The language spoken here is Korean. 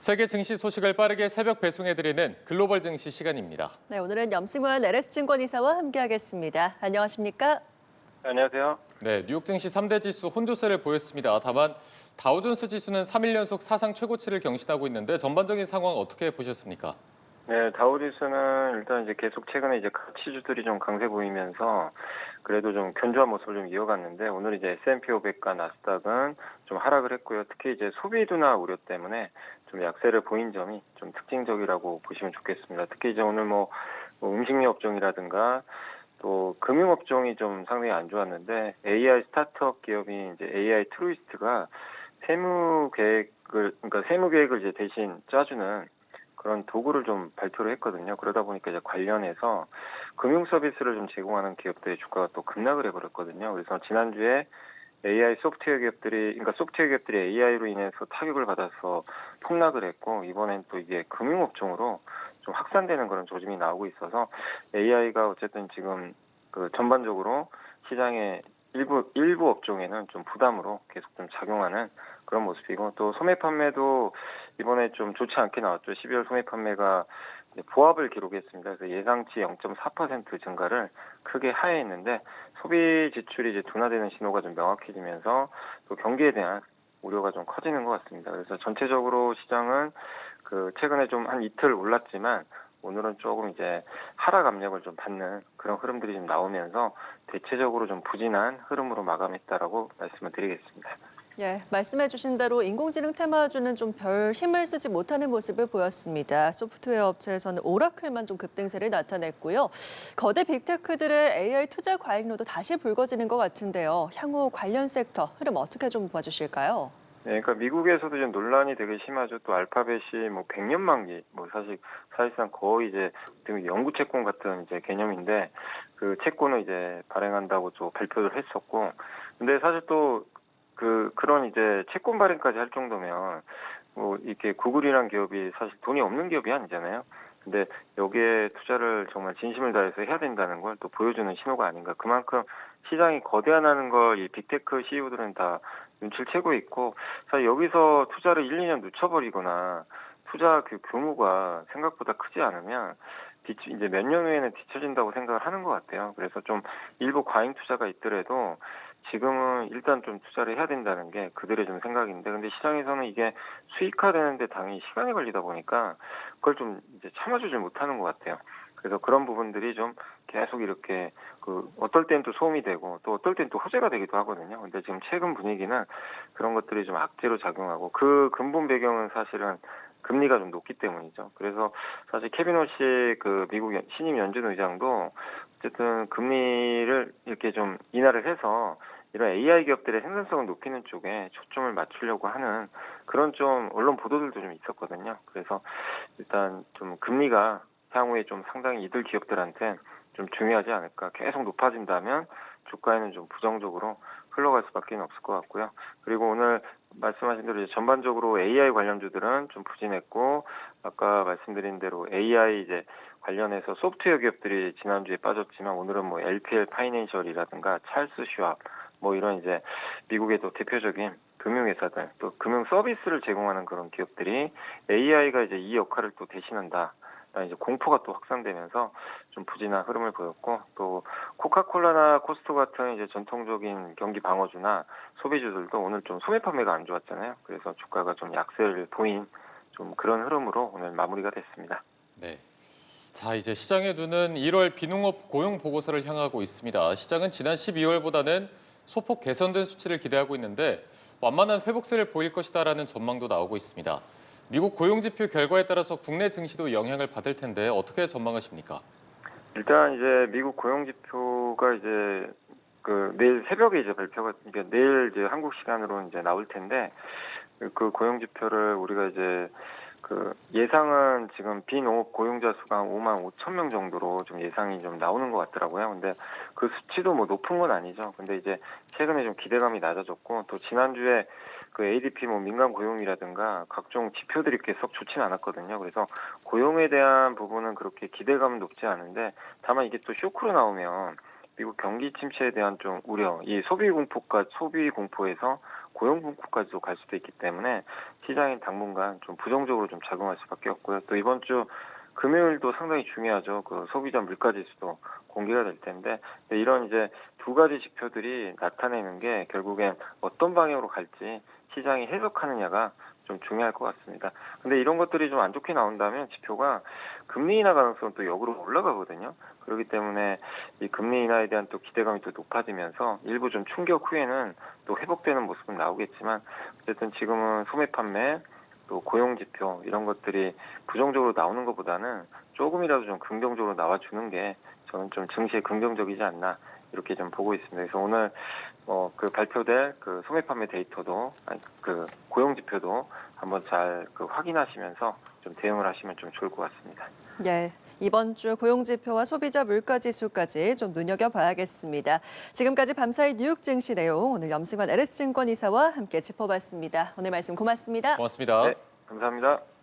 세계 증시 소식을 빠르게 새벽 배송해드리는 글로벌 증시 시간입니다. 네, 오늘은 염승환 LS증권 이사와 함께하겠습니다. 안녕하십니까? 안녕하세요. 네, 뉴욕 증시 3대 지수 혼조세를 보였습니다. 다만 다우존스 지수는 3일 연속 사상 최고치를 경신하고 있는데 전반적인 상황 어떻게 보셨습니까? 네, 다우지수는 일단 이제 계속 최근에 이제 가치주들이 좀 강세 보이면서 그래도 좀 견조한 모습을 좀 이어갔는데 오늘 이제 S&P 500과 나스닥은 좀 하락을 했고요. 특히 이제 소비 둔화 우려 때문에 좀 약세를 보인 점이 좀 특징적이라고 보시면 좋겠습니다. 특히 이제 오늘 뭐 음식료 업종이라든가 또 금융업종이 좀 상당히 안 좋았는데 AI 스타트업 기업인 이제 AI 트루이스트가 그러니까 세무 계획을 이제 대신 짜주는 그런 도구를 좀 발표를 했거든요. 그러다 보니까 이제 관련해서 금융 서비스를 좀 제공하는 기업들의 주가가 또 급락을 해버렸거든요. 그래서 지난주에 AI 그러니까 소프트웨어 기업들이 AI로 인해서 타격을 받아서 폭락을 했고, 이번엔 또 이게 금융업종으로 좀 확산되는 그런 조짐이 나오고 있어서 AI가 어쨌든 지금 그 전반적으로 시장의 일부 업종에는 좀 부담으로 계속 좀 작용하는 그런 모습이고, 또 소매 판매도 이번에 좀 좋지 않게 나왔죠. 12월 소매 판매가 이제 보합을 기록했습니다. 그래서 예상치 0.4% 증가를 크게 하회했는데 소비 지출이 이제 둔화되는 신호가 좀 명확해지면서 또 경기에 대한 우려가 좀 커지는 것 같습니다. 그래서 전체적으로 시장은 그 최근에 좀 한 이틀 올랐지만 오늘은 조금 이제 하락 압력을 좀 받는 그런 흐름들이 좀 나오면서 대체적으로 좀 부진한 흐름으로 마감했다라고 말씀을 드리겠습니다. 예, 말씀해 주신 대로 인공지능 테마주는 좀 별 힘을 쓰지 못하는 모습을 보였습니다. 소프트웨어 업체에서는 오라클만 좀 급등세를 나타냈고요. 거대 빅테크들의 AI 투자 과잉로도 다시 불거지는 것 같은데요. 향후 관련 섹터 흐름 어떻게 좀 봐주실까요? 네, 그러니까 미국에서도 지금 논란이 되게 심하죠. 또 알파벳이 뭐 100년 만기, 뭐 사실상 거의 이제 영구 채권 같은 이제 개념인데 그 채권을 이제 발행한다고 또 발표를 했었고, 근데 사실 또 그런 이제 채권 발행까지 할 정도면 뭐 이렇게 구글이란 기업이 사실 돈이 없는 기업이 아니잖아요. 근데 여기에 투자를 정말 진심을 다해서 해야 된다는 걸 또 보여주는 신호가 아닌가. 그만큼 시장이 거대하다는 걸 이 빅테크 CEO들은 다 눈치를 채고 있고, 사실 여기서 투자를 1, 2년 늦춰버리거나 투자 그 규모가 생각보다 크지 않으면 이제 몇 년 후에는 뒤처진다고 생각을 하는 것 같아요. 그래서 좀 일부 과잉 투자가 있더라도 지금은 일단 좀 투자를 해야 된다는 게 그들의 좀 생각인데, 근데 시장에서는 이게 수익화되는데 당연히 시간이 걸리다 보니까 그걸 좀 이제 참아주지 못하는 것 같아요. 그래서 그런 부분들이 좀 계속 이렇게 어떨 땐 또 소음이 되고 또 어떨 땐 또 호재가 되기도 하거든요. 근데 지금 최근 분위기는 그런 것들이 좀 악재로 작용하고, 그 근본 배경은 사실은 금리가 좀 높기 때문이죠. 그래서 사실 케빈 호시 그 미국 신임 연준 의장도 어쨌든 금리를 이렇게 좀 인하를 해서 이런 AI 기업들의 생산성을 높이는 쪽에 초점을 맞추려고 하는 그런 좀 언론 보도들도 좀 있었거든요. 그래서 일단 좀 금리가 향후에 좀 상당히 이들 기업들한테 좀 중요하지 않을까. 계속 높아진다면 주가에는 좀 부정적으로 흘러갈 수밖에 없을 것 같고요. 그리고 오늘 말씀하신 대로 이제 전반적으로 AI 관련주들은 좀 부진했고, 아까 말씀드린 대로 AI 이제 관련해서 소프트웨어 기업들이 지난주에 빠졌지만 오늘은 뭐 LPL 파이낸셜이라든가 찰스 슈왑 뭐 이런 이제 미국의 또 대표적인 금융회사들, 또 금융 서비스를 제공하는 그런 기업들이 AI가 이제 이 역할을 또 대신한다, 이제 공포가 또 확산되면서 좀 부진한 흐름을 보였고, 또 코카콜라나 코스토 같은 이제 전통적인 경기 방어주나 소비주들도 오늘 좀 소매 판매가 안 좋았잖아요. 그래서 주가가 좀 약세를 보인 좀 그런 흐름으로 오늘 마무리가 됐습니다. 네. 자, 이제 시장의 눈은 1월 비농업 고용 보고서를 향하고 있습니다. 시장은 지난 12월보다는 소폭 개선된 수치를 기대하고 있는데 완만한 회복세를 보일 것이다라는 전망도 나오고 있습니다. 미국 고용지표 결과에 따라서 국내 증시도 영향을 받을 텐데 어떻게 전망하십니까? 일단 이제 미국 고용지표가 이제 내일 새벽에 이제 발표가, 그러니까 내일 이제 한국 시간으로 이제 나올 텐데, 그 고용지표를 우리가 이제 예상은 지금 비농업 고용자 수가 5만 5천 명 정도로 좀 예상이 좀 나오는 것 같더라고요. 근데 그 수치도 뭐 높은 건 아니죠. 근데 이제 최근에 좀 기대감이 낮아졌고, 또 지난주에 그 ADP 뭐 민간 고용이라든가 각종 지표들이 이렇게 썩 좋지는 않았거든요. 그래서 고용에 대한 부분은 그렇게 기대감은 높지 않은데, 다만 이게 또 쇼크로 나오면 미국 경기 침체에 대한 좀 우려, 이 소비 공포에서 고용 분포까지도 갈 수도 있기 때문에 시장이 당분간 좀 부정적으로 좀 작용할 수밖에 없고요. 또 이번 주 금요일도 상당히 중요하죠. 그 소비자 물가지수도 공개가 될 텐데 이런 이제 두 가지 지표들이 나타내는 게 결국엔 어떤 방향으로 갈지 시장이 해석하느냐가 좀 중요할 것 같습니다. 근데 이런 것들이 좀 안 좋게 나온다면 지표가 금리 인하 가능성은 또 역으로 올라가거든요. 그렇기 때문에 이 금리 인하에 대한 또 기대감이 또 높아지면서 일부 좀 충격 후에는 또 회복되는 모습은 나오겠지만 어쨌든 지금은 소매 판매 또 고용 지표 이런 것들이 부정적으로 나오는 것보다는 조금이라도 좀 긍정적으로 나와주는 게 저는 좀 증시에 긍정적이지 않나 이렇게 좀 보고 있습니다. 그래서 오늘 그 발표될 그 소매 판매 데이터도 그 고용 지표도 한번 잘 그 확인하시면서 좀 대응을 하시면 좀 좋을 것 같습니다. 네, 이번 주 고용 지표와 소비자 물가 지수까지 좀 눈여겨봐야겠습니다. 지금까지 밤사이 뉴욕 증시 내용 오늘 염승환 LS증권 이사와 함께 짚어봤습니다. 오늘 말씀 고맙습니다. 고맙습니다. 네, 감사합니다.